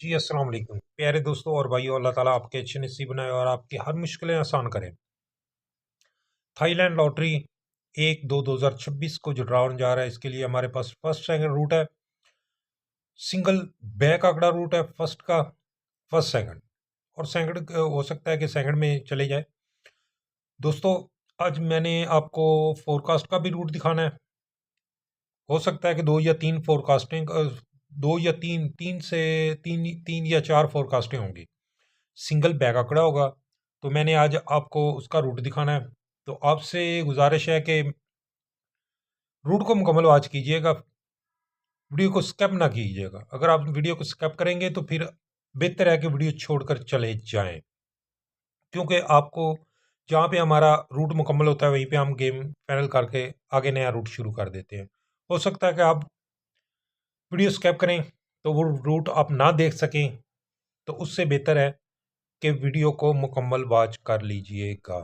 जी अस्सलाम वालेकुम प्यारे दोस्तों और भाइयों। अल्लाह ताला आपके अच्छे नसीब बनाए और आपकी हर मुश्किलें आसान करें। थाईलैंड लॉटरी 1/2/2026 को जो ड्रा होने जा रहा है, इसके लिए हमारे पास फर्स्ट सेकंड रूट है। सिंगल बैक आंकड़ा रूट है फर्स्ट का, फर्स्ट सेकंड और सेकंड हो सकता है कि सेकंड में चले जाए। दोस्तों, आज मैंने आपको फोरकास्ट का भी रूट दिखाना है। हो सकता है कि दो या तीन फोरकास्टिंग, दो या तीन तीन से तीन तीन या चार फोरकास्टें होंगी। सिंगल बैक आंकड़ा होगा, तो मैंने आज आपको उसका रूट दिखाना है। तो आपसे गुजारिश है कि रूट को मुकम्मल वॉच कीजिएगा, वीडियो को स्किप ना कीजिएगा। अगर आप वीडियो को स्किप करेंगे तो फिर बेहतर है कि वीडियो छोड़कर चले जाएं, क्योंकि आपको जहाँ पे हमारा रूट मुकम्मल होता है वहीं पे हम गेम फाइनल करके आगे नया रूट शुरू कर देते हैं। हो सकता है कि आप वीडियो स्किप करें तो वो रूट आप ना देख सकें, तो उससे बेहतर है कि वीडियो को मुकम्मल वॉच कर लीजिएगा,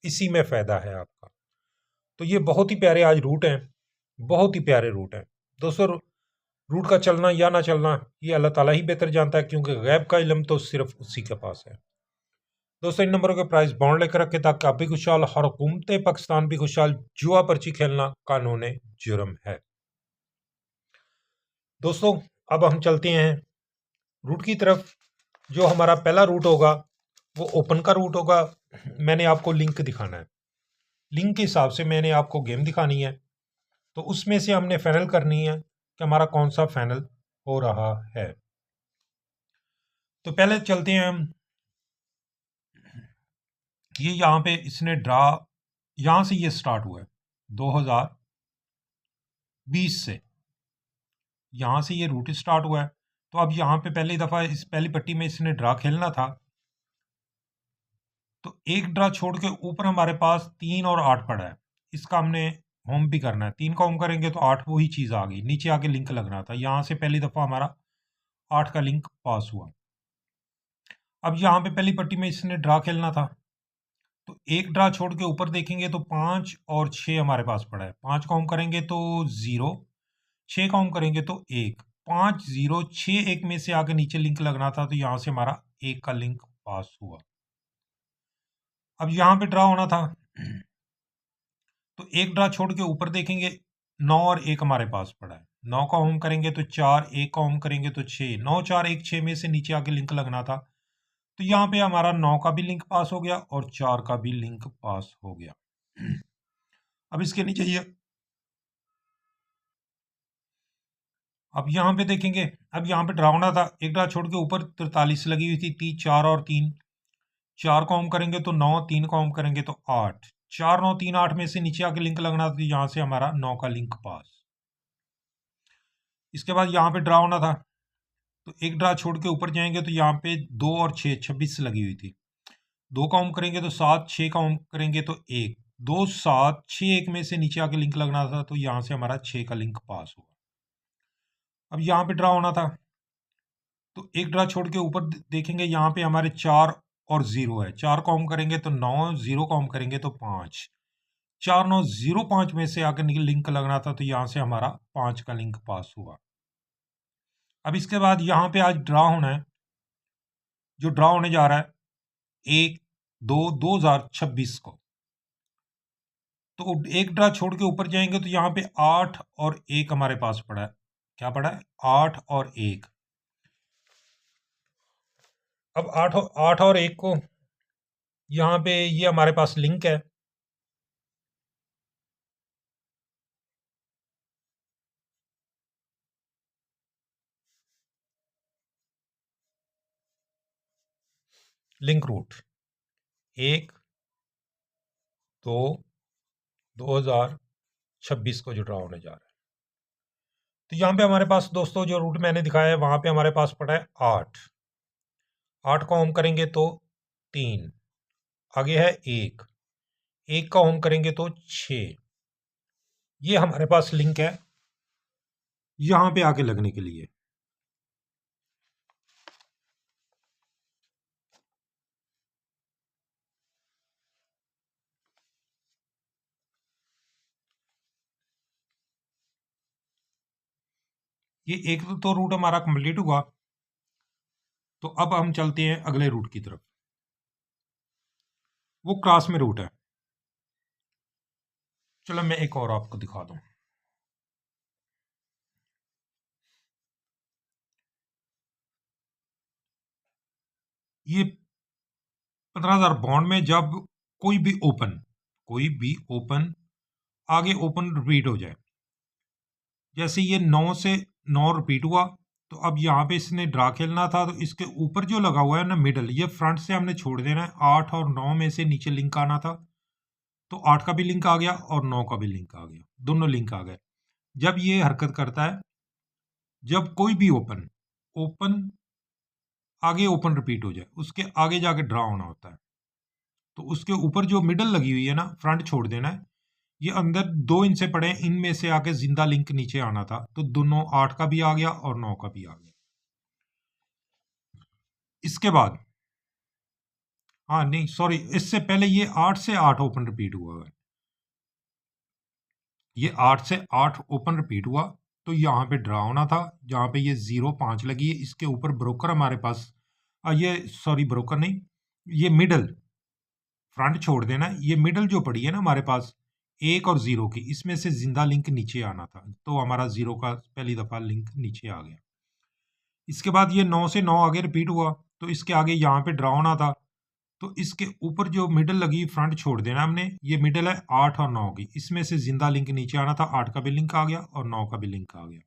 इसी में फ़ायदा है आपका। तो ये बहुत ही प्यारे आज रूट हैं, बहुत ही प्यारे रूट हैं दोस्तों। रूट का चलना या ना चलना ये अल्लाह ताला ही बेहतर जानता है, क्योंकि गैब का इल्म तो सिर्फ उसी के पास है। दोस्तों, इन नंबरों के प्राइस बाउंड लेकर रखे ताकि आप भी खुशहाल, हर हुकूमत पाकिस्तान भी खुशहाल। जुआ पर्ची खेलना कानून जुर्म है। दोस्तों, अब हम चलते हैं रूट की तरफ। जो हमारा पहला रूट होगा वो ओपन का रूट होगा। मैंने आपको लिंक दिखाना है, लिंक के हिसाब से मैंने आपको गेम दिखानी है। तो उसमें से हमने फाइनल करनी है कि हमारा कौन सा फाइनल हो रहा है। तो पहले चलते हैं हम, ये यहाँ पे इसने ड्रा, यहाँ से ये स्टार्ट हुआ है 2020 से, यहाँ से ये रूट स्टार्ट हुआ है। तो अब यहाँ पे पहली दफ़ा इस पहली पट्टी में इसने ड्रा खेलना था, तो एक ड्रा छोड़ के ऊपर हमारे पास 3 और 8 पड़ा है। इसका हमने होम भी करना है। 3 का होम करेंगे तो 8 वही चीज़ आ गई, नीचे आके लिंक लगना था। यहाँ से पहली दफ़ा हमारा 8 का लिंक पास हुआ। अब यहाँ पे पहली पट्टी में इसने ड्रा खेलना था, तो एक ड्रा छोड़ के ऊपर देखेंगे तो 5 और 6 हमारे पास पड़ा है। 5 का होम करेंगे तो 0, 6 का होम करेंगे तो 1। 5 0 6 1 में से आगे नीचे लिंक लगना था, तो यहाँ से हमारा 1 का लिंक पास हुआ। अब यहाँ पे ड्रा होना था, तो एक ड्रा छोड़ के ऊपर देखेंगे 9 और 1 हमारे पास पड़ा है। 9 का होम करेंगे तो 4, 1 का होम करेंगे तो 6। 9 4 1 6 में से नीचे आके लिंक लगना था, तो यहाँ पे हमारा 9 का भी लिंक पास हो गया और 4 का भी लिंक पास हो गया। अब इसके नीचे ये, अब यहाँ पे देखेंगे, अब यहाँ पे ड्राउंडा था, एक ड्रा छोड़ के ऊपर 43 लगी हुई थी, 4 और 3। 4 का होम करेंगे तो 9, 3 का होम करेंगे तो 8। 4 9 3 8 में से नीचे आके लिंक लगना था, तो यहाँ से हमारा 9 का लिंक पास। इसके बाद यहाँ पे ड्रा होना था, तो एक ड्रा छोड़ के ऊपर जाएंगे तो यहाँ पे 2 और 6 26 लगी हुई थी। 2 का होम करेंगे तो 7, 6 का होम करेंगे तो 1। 2 7 6 1 में से नीचे आके लिंक लगना था, तो यहाँ से हमारा 6 का लिंक पास हुआ। अब यहाँ पे ड्रा होना था, तो एक ड्रा छोड़ के ऊपर देखेंगे, यहाँ पे हमारे 4 और 0 है। 4 का होम करेंगे तो 9, 0 का होम करेंगे तो 5। 4 9 0 5 में से आगे लिंक लगना था, तो यहाँ से हमारा 5 का लिंक पास हुआ। अब इसके बाद यहाँ पे आज ड्रा होना है, जो ड्रा होने जा रहा है 1/2/2026 को। तो एक ड्रा छोड़ के ऊपर जाएंगे तो यहाँ पे 8 और 1 हमारे पास पड़ा है। क्या पड़ा है? 8 और 1। अब 8 और 1 को यहाँ पे ये हमारे पास लिंक है। लिंक रूट 1/2/2026 को जो ड्रा होने जा रहा है, तो यहाँ पे हमारे पास दोस्तों जो रूट मैंने दिखाया है, वहाँ पे हमारे पास पड़ा है 8। 8 का होम करेंगे तो 3, आगे है 1। 1 का होम करेंगे तो 6। ये हमारे पास लिंक है यहाँ पे आके लगने के लिए। ये एक तो रूट हमारा कंप्लीट हुआ। तो अब हम चलते हैं अगले रूट की तरफ। वो क्रॉस में रूट है। चलो मैं एक और आपको दिखा दूं। ये 15,000 बॉन्ड में जब कोई भी ओपन आगे ओपन रिपीट हो जाए, जैसे ये 9 से 9 रिपीट हुआ, तो अब यहाँ पे इसने ड्रा खेलना था, तो इसके ऊपर जो लगा हुआ है ना मिडल, ये फ्रंट से हमने छोड़ देना है। 8 और 9 में से नीचे लिंक आना था, तो 8 का भी लिंक आ गया और 9 का भी लिंक आ गया, दोनों लिंक आ गए। जब ये हरकत करता है, जब कोई भी ओपन आगे ओपन रिपीट हो जाए, उसके आगे जाके ड्रा होना होता है, तो उसके ऊपर जो मिडल लगी हुई है ना, फ्रंट छोड़ देना है। ये अंदर 2 इंच से पड़े हैं, इनमें से आके जिंदा लिंक नीचे आना था, तो दोनों 8 का भी आ गया और 9 का भी आ गया। इसके बाद हाँ नहीं सॉरी, इससे पहले ये 8 से 8 ओपन रिपीट हुआ है। ये 8 से 8 ओपन रिपीट हुआ, तो यहाँ पे ड्रा होना था, जहाँ पे ये 0 5 लगी है, इसके ऊपर ब्रोकर हमारे पास ये सॉरी ब्रोकर नहीं, ये मिडल फ्रंट छोड़ देना। ये मिडल जो पड़ी है ना हमारे पास 1 और 0 की, इसमें से जिंदा लिंक नीचे आना था, तो हमारा 0 का पहली दफा लिंक नीचे आ गया। इसके बाद ये 9 से 9 आगे रिपीट हुआ, तो इसके आगे यहाँ पे ड्रा होना था, तो इसके ऊपर जो मिडल लगी फ्रंट छोड़ देना हमने। ये मिडल है 8 और 9 की, इसमें से जिंदा लिंक नीचे आना था, 8 का भी लिंक आ गया और 9 का भी लिंक आ गया।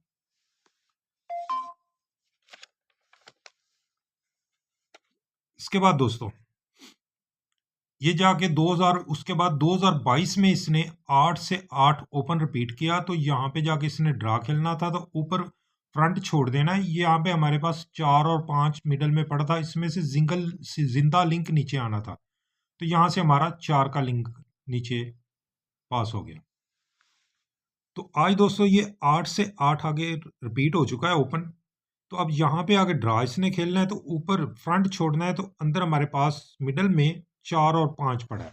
इसके बाद दोस्तों ये जाके 2000 उसके बाद 2022 में इसने 8 से 8 ओपन रिपीट किया, तो यहाँ पे जाके इसने ड्रा खेलना था, तो ऊपर फ्रंट छोड़ देना है। ये यहाँ पे हमारे पास 4 और 5 मिडल में पड़ा था, इसमें से जिंदा लिंक नीचे आना था, तो यहाँ से हमारा 4 का लिंक नीचे पास हो गया। तो आज दोस्तों ये 8 से 8 आगे रिपीट हो चुका है ओपन, तो अब यहाँ पे आगे ड्रा इसने खेलना है, तो ऊपर फ्रंट छोड़ना है, तो अंदर हमारे पास मिडल में 4 और 5 पड़ा है,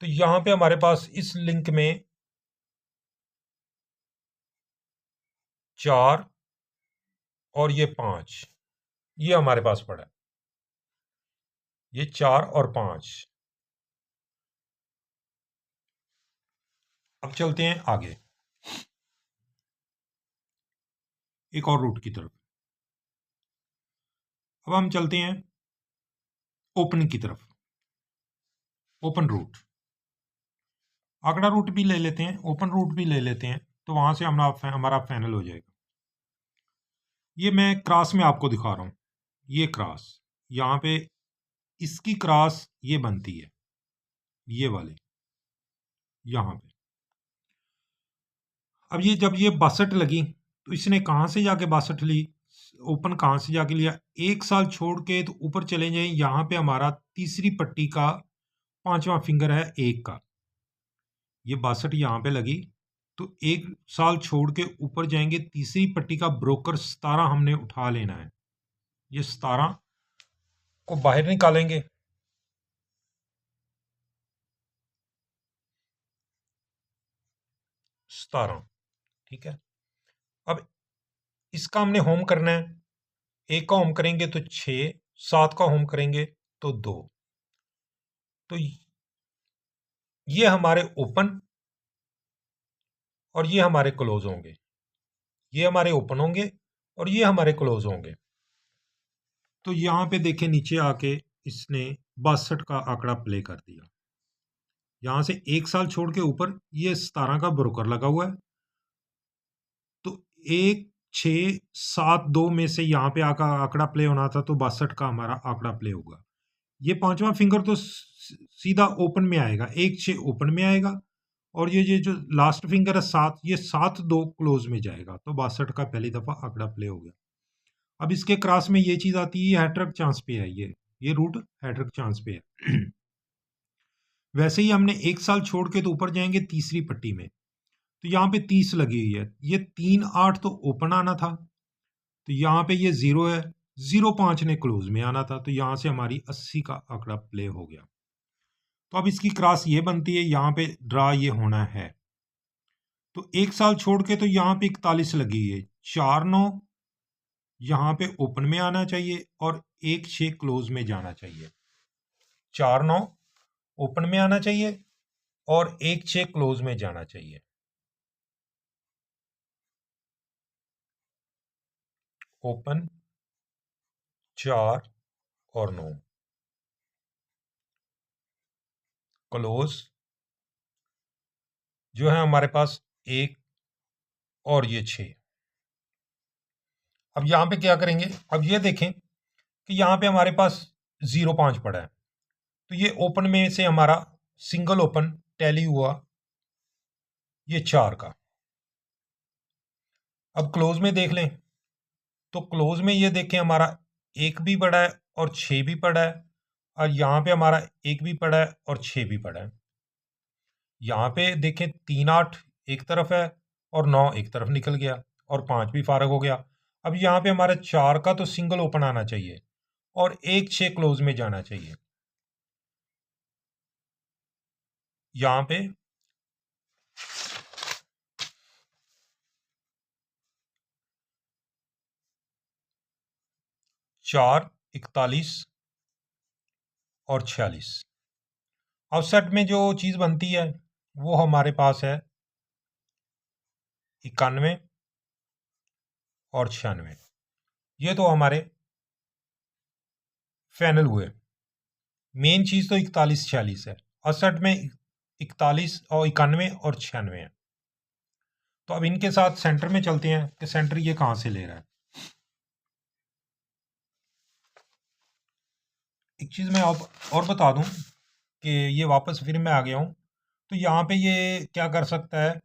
तो यहाँ पे हमारे पास इस लिंक में 4 और ये 5 ये हमारे पास पड़ा है, ये 4 और 5। अब चलते हैं आगे एक और रूट की तरफ। अब हम चलते हैं ओपन की तरफ, ओपन रूट। आंकड़ा रूट भी ले लेते हैं, ओपन रूट भी ले लेते हैं, तो वहां से हमारा फाइनल हो जाएगा। ये मैं क्रॉस में आपको दिखा रहा हूं, ये क्रॉस यहाँ पे इसकी क्रॉस ये बनती है, ये वाले यहाँ पे। अब ये जब ये 62 लगी, तो इसने कहाँ से जाके 62 ली, ओपन कहाँ से जाके लिया, 1 साल छोड़ के तो ऊपर चले जाए, यहाँ पे हमारा तीसरी पट्टी का 5वां फिंगर है 1 का, ये 62 यहाँ पे लगी, तो 1 साल छोड़ के ऊपर जाएंगे, तीसरी पट्टी का ब्रोकर 17 हमने उठा लेना है। ये 17 को बाहर निकालेंगे, सतारह, ठीक है। अब इसका हमने होम करना है, 1 का होम करेंगे तो 6, 7 का होम करेंगे तो 2, तो ये हमारे ओपन और ये हमारे क्लोज होंगे, ये हमारे ओपन होंगे और ये हमारे क्लोज होंगे। तो यहाँ पे देखें नीचे आके इसने 62 का आंकड़ा प्ले कर दिया, यहाँ से 1 साल छोड़ के ऊपर ये 17 का ब्रोकर लगा हुआ है, तो 1 6 7 2 में से यहाँ पे आका आंकड़ा प्ले होना था, तो 62 का हमारा आंकड़ा प्ले होगा। ये 5वां फिंगर तो सीधा ओपन में आएगा, 1 6 ओपन में आएगा, और ये जो लास्ट फिंगर है 7, ये 7 2 क्लोज में जाएगा, तो 62 का पहली दफा आंकड़ा प्ले हो गया। अब इसके क्रॉस में ये चीज आती है, हैट्रिक चांस पे है, ये रूट हैट्रिक चांस पे है। वैसे ही हमने 1 साल छोड़ के तो ऊपर जाएंगे तीसरी पट्टी में, तो यहाँ पे 30 लगी हुई है, ये 3 8 तो ओपन आना था, तो यहाँ पे ये 0 है, 0 5 ने क्लोज में आना था, तो यहाँ से हमारी 80 का आंकड़ा प्ले हो गया। तो अब इसकी क्रॉस ये बनती है, यहाँ पे ड्रा ये होना है, तो 1 साल छोड़ के तो यहाँ पे 41 लगी है, 4 9 यहाँ पे ओपन में आना चाहिए और 1-6 क्लोज में जाना चाहिए। 4-9 ओपन में आना चाहिए और 1-6 क्लोज में जाना चाहिए। ओपन 4 और 9, क्लोज जो है हमारे पास 1 और ये 6। अब यहाँ पे क्या करेंगे, अब ये देखें कि यहाँ पे हमारे पास 0-5 पड़ा है, तो ये ओपन में से हमारा सिंगल ओपन टैली हुआ ये 4 का। अब क्लोज में देख लें, तो क्लोज में ये देखें हमारा 1 भी पड़ा है और 6 भी पड़ा है, और यहाँ पे हमारा 1 भी पड़ा है और 6 भी पड़ा है। यहाँ पे देखें 3-8 एक तरफ है और 9 एक तरफ निकल गया और 5 भी फारग हो गया। अब यहाँ पे हमारा 4 का तो सिंगल ओपन आना चाहिए और 1-6 क्लोज में जाना चाहिए। यहाँ पे 4, 41 और 46। अब सेट में जो चीज़ बनती है वो हमारे पास है 91 और 96। ये तो हमारे फाइनल हुए। मेन चीज़ तो 41-46 है, असट में 41 और 91 और 96 है। तो अब इनके साथ सेंटर में चलते हैं कि सेंटर ये कहाँ से ले रहा है। एक चीज़ मैं आप और बता दूं कि ये वापस फिर मैं आ गया हूँ, तो यहाँ पे ये क्या कर सकता है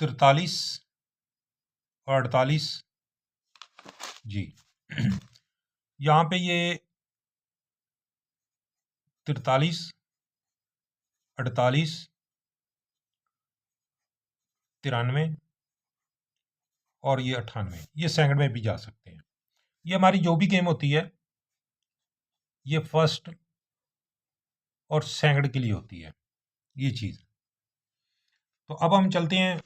43 और 48 जी। यहाँ पे ये 43, 48, 93 और ये 98, ये सेकंड में भी जा सकते हैं। ये हमारी जो भी गेम होती है ये फर्स्ट और सेकंड के लिए होती है ये चीज़। तो अब हम चलते हैं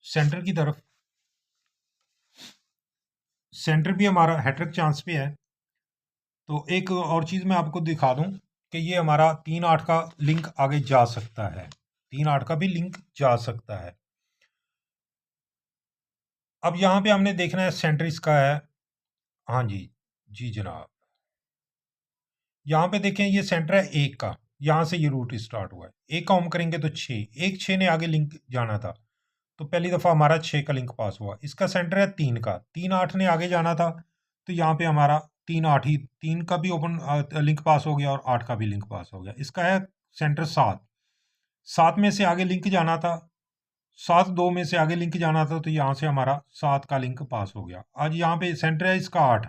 सेंटर की तरफ। सेंटर भी हमारा हैट्रिक चांस पे है। तो एक और चीज़ मैं आपको दिखा दूं कि ये हमारा 3-8 का लिंक आगे जा सकता है, 3-8 का भी लिंक जा सकता है। अब यहाँ पे हमने देखना है सेंटर इसका है, हाँ जी जी जनाब। यहाँ पे देखें ये सेंटर है 1 का, यहाँ से ये रूट स्टार्ट हुआ है। 1 का होम करेंगे तो 6, 1-6 ने आगे लिंक जाना था, तो पहली दफ़ा हमारा 6 का लिंक पास हुआ। इसका सेंटर है 3 का, 3-8 ने आगे जाना था, तो यहाँ पे हमारा 3-8 ही, 3 का भी ओपन लिंक पास हो गया और 8 का भी लिंक पास हो गया। इसका है सेंटर 7, 7 में से आगे लिंक जाना था, 7-2 में से आगे लिंक जाना था, तो यहाँ से हमारा 7 का लिंक पास हो गया। आज यहाँ पे सेंटर है इसका 8,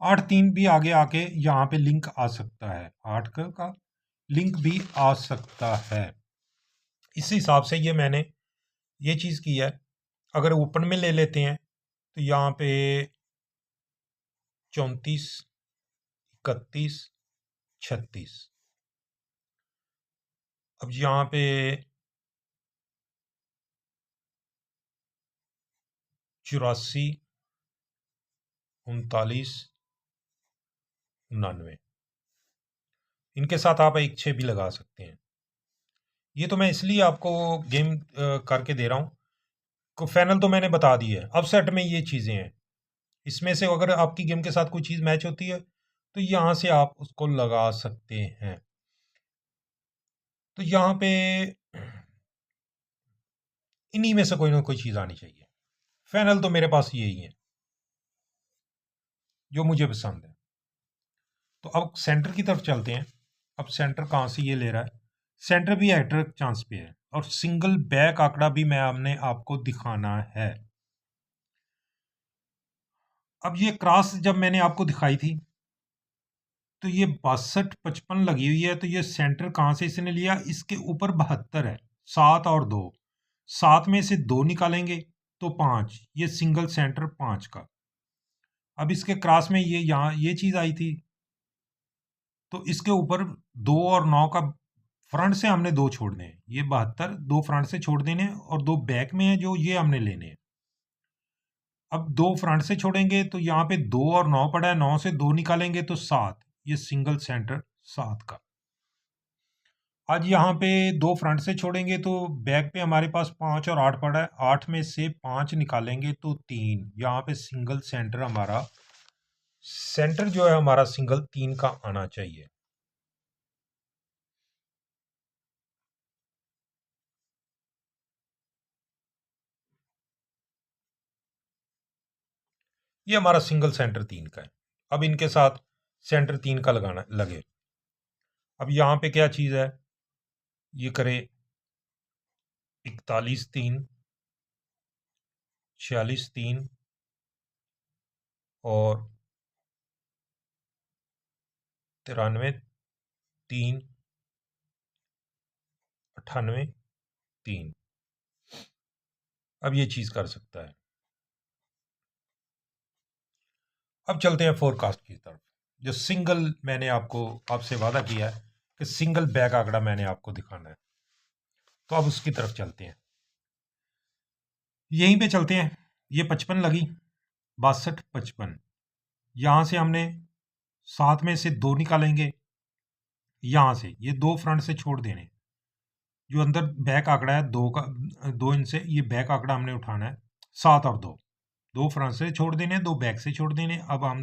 8-3 भी आगे आके यहाँ पे लिंक आ सकता है, 8 का लिंक भी आ सकता है। इस हिसाब से ये मैंने ये चीज़ की है। अगर ओपन में ले लेते हैं तो यहाँ पे 34, 31, 36। अब यहाँ पे 84, 39, 99, इनके साथ आप 1-6 भी लगा सकते हैं। ये तो मैं इसलिए आपको गेम करके दे रहा हूँ को फाइनल तो मैंने बता दी है। अब सेट में ये चीज़ें हैं, इसमें से अगर आपकी गेम के साथ कोई चीज़ मैच होती है तो यहाँ से आप उसको लगा सकते हैं। तो यहाँ पे इन्हीं में से कोई ना कोई चीज़ आनी चाहिए। फाइनल तो मेरे पास यही है जो मुझे पसंद है। तो अब सेंटर की तरफ चलते हैं। अब सेंटर कहाँ से ये ले रहा है, सेंटर भी हैट्रिक चांस पे है और सिंगल बैक आंकड़ा भी मैं हमने आपको दिखाना है। अब ये क्रॉस जब मैंने आपको दिखाई थी तो ये 62-55 लगी हुई है, तो ये सेंटर कहाँ से इसने लिया, इसके ऊपर 72 है, 7 और 2, 7 में से 2 निकालेंगे तो 5, ये सिंगल सेंटर 5 का। अब इसके क्रॉस में ये यहाँ ये चीज़ आई थी, तो इसके ऊपर 2 और 9 का फ्रंट से हमने 2 छोड़ने हैं, ये 72 2 फ्रंट से छोड़ देने हैं और 2 बैक में है जो ये हमने लेने हैं। अब 2 फ्रंट से छोड़ेंगे तो यहाँ पे 2 और 9 पड़ा है, 9 से 2 निकालेंगे तो 7, ये सिंगल सेंटर 7 का। आज यहाँ पे 2 फ्रंट से छोड़ेंगे तो बैक पे हमारे पास 5 और 8 पड़ा है, 8 में से 5 निकालेंगे तो 3, यहाँ पे सिंगल सेंटर हमारा, सेंटर जो है हमारा सिंगल 3 का आना चाहिए। ये हमारा सिंगल सेंटर 3 का है। अब इनके साथ सेंटर 3 का लगाना लगे। अब यहाँ पे क्या चीज़ है, ये करे 41 3 46 3 और 93 3 98 3। अब ये चीज़ कर सकता है। अब चलते हैं फोरकास्ट की तरफ। जो सिंगल मैंने आपसे वादा किया है कि सिंगल बैक आंकड़ा मैंने आपको दिखाना है, तो अब उसकी तरफ चलते हैं। यहीं पे चलते हैं। ये 55 लगी, 62 55, यहाँ से हमने 7 में से 2 निकालेंगे, यहाँ से ये 2 फ्रंट से छोड़ देने, जो अंदर बैक आंकड़ा है 2 का, 2 इनसे ये बैक आंकड़ा हमने उठाना है, 7 और 2 फ्रंट से छोड़ देने, 2 बैक से छोड़ देने। अब हम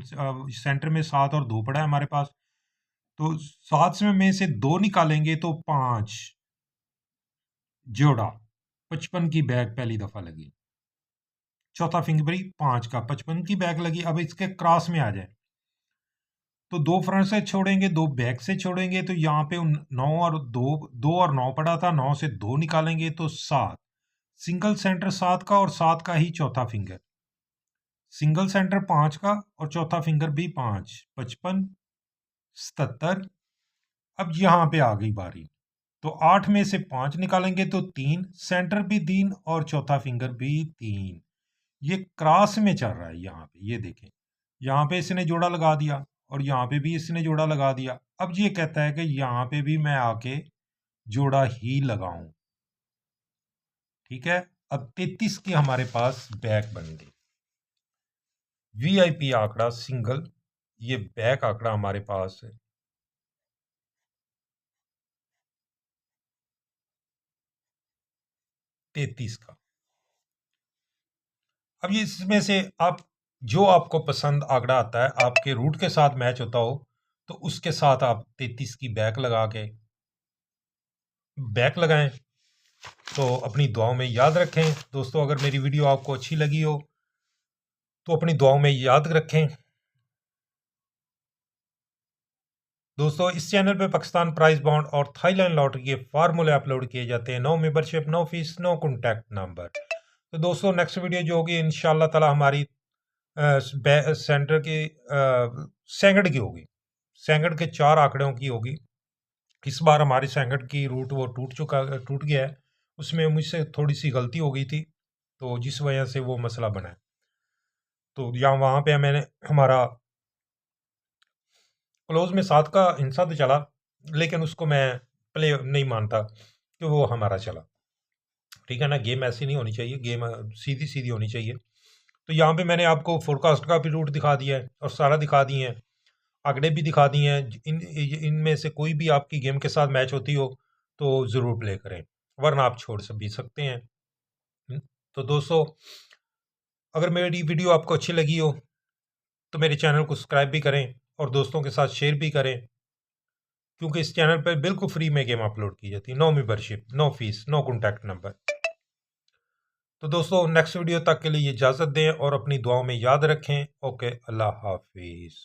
सेंटर में 7 और 2 पड़ा है हमारे पास, तो 7 में से 2 निकालेंगे तो 5 जोड़ा, 55 की बैक पहली दफा लगी, चौथा फिंगर 5 का 55 की बैक लगी। अब इसके क्रॉस में आ जाए तो 2 फ्रंट से छोड़ेंगे, 2 बैक से छोड़ेंगे, तो यहाँ पे 9 और 2 और 9 पड़ा था, 9 से 2 निकालेंगे तो 7, सिंगल सेंटर 7 का और 7 का ही चौथा फिंगर, सिंगल सेंटर 5 का और चौथा फिंगर भी 5, 55 77। अब यहाँ पे आ गई बारी, तो 8 में से 5 निकालेंगे तो 3, सेंटर भी 3 और चौथा फिंगर भी 3। ये क्रॉस में चल रहा है। यहाँ पे ये देखें, यहाँ पे इसने जोड़ा लगा दिया और यहाँ पे भी इसने जोड़ा लगा दिया। अब ये कहता है कि यहाँ पे भी मैं आके जोड़ा ही लगाऊं। ठीक है, अब 33 की हमारे पास बैक बन गई। वीआईपी आंकड़ा सिंगल, ये बैक आंकड़ा हमारे पास है 33 का। अब ये इसमें से आप जो आपको पसंद आंकड़ा आता है, आपके रूट के साथ मैच होता हो, तो उसके साथ आप 33 की बैक लगा के बैक लगाएं। तो अपनी दुआओं में याद रखें दोस्तों। अगर मेरी वीडियो आपको अच्छी लगी हो तो अपनी दुआओं में याद रखें दोस्तों। इस चैनल पे पाकिस्तान प्राइस बॉन्ड और थाईलैंड लॉटरी के फार्मूले अपलोड किए जाते हैं। No membership, no fees, no contact number. तो दोस्तों नेक्स्ट वीडियो जो होगी इंशाल्लाह ताला हमारी सेंटर की सैंगड़ की होगी, सैंगड़ के 4 आंकड़ों की होगी। इस बार हमारी सैंगड़ की रूट वो टूट गया है, उसमें मुझसे थोड़ी सी गलती हो गई थी, तो जिस वजह से वो मसला बना है। तो यहाँ वहाँ पे मैंने हमारा क्लोज में 7 का हिस्सा तो चला, लेकिन उसको मैं प्ले नहीं मानता कि वो हमारा चला। ठीक है ना, गेम ऐसी नहीं होनी चाहिए, गेम सीधी सीधी होनी चाहिए। तो यहाँ पे मैंने आपको फोरकास्ट का भी रूट दिखा दिया है और सारा दिखा दिए हैं, आंकड़े भी दिखा दिए हैं। इनमें से कोई भी आपकी गेम के साथ मैच होती हो तो ज़रूर प्ले करें, वरना आप छोड़ भी सकते हैं। तो दोस्तों अगर मेरी वीडियो आपको अच्छी लगी हो तो मेरे चैनल को सब्सक्राइब भी करें और दोस्तों के साथ शेयर भी करें, क्योंकि इस चैनल पर बिल्कुल फ्री में गेम अपलोड की जाती है। No membership, no fees, no contact number. तो दोस्तों नेक्स्ट वीडियो तक के लिए इजाज़त दें और अपनी दुआओं में याद रखें। ओके, अल्लाह हाफिज़।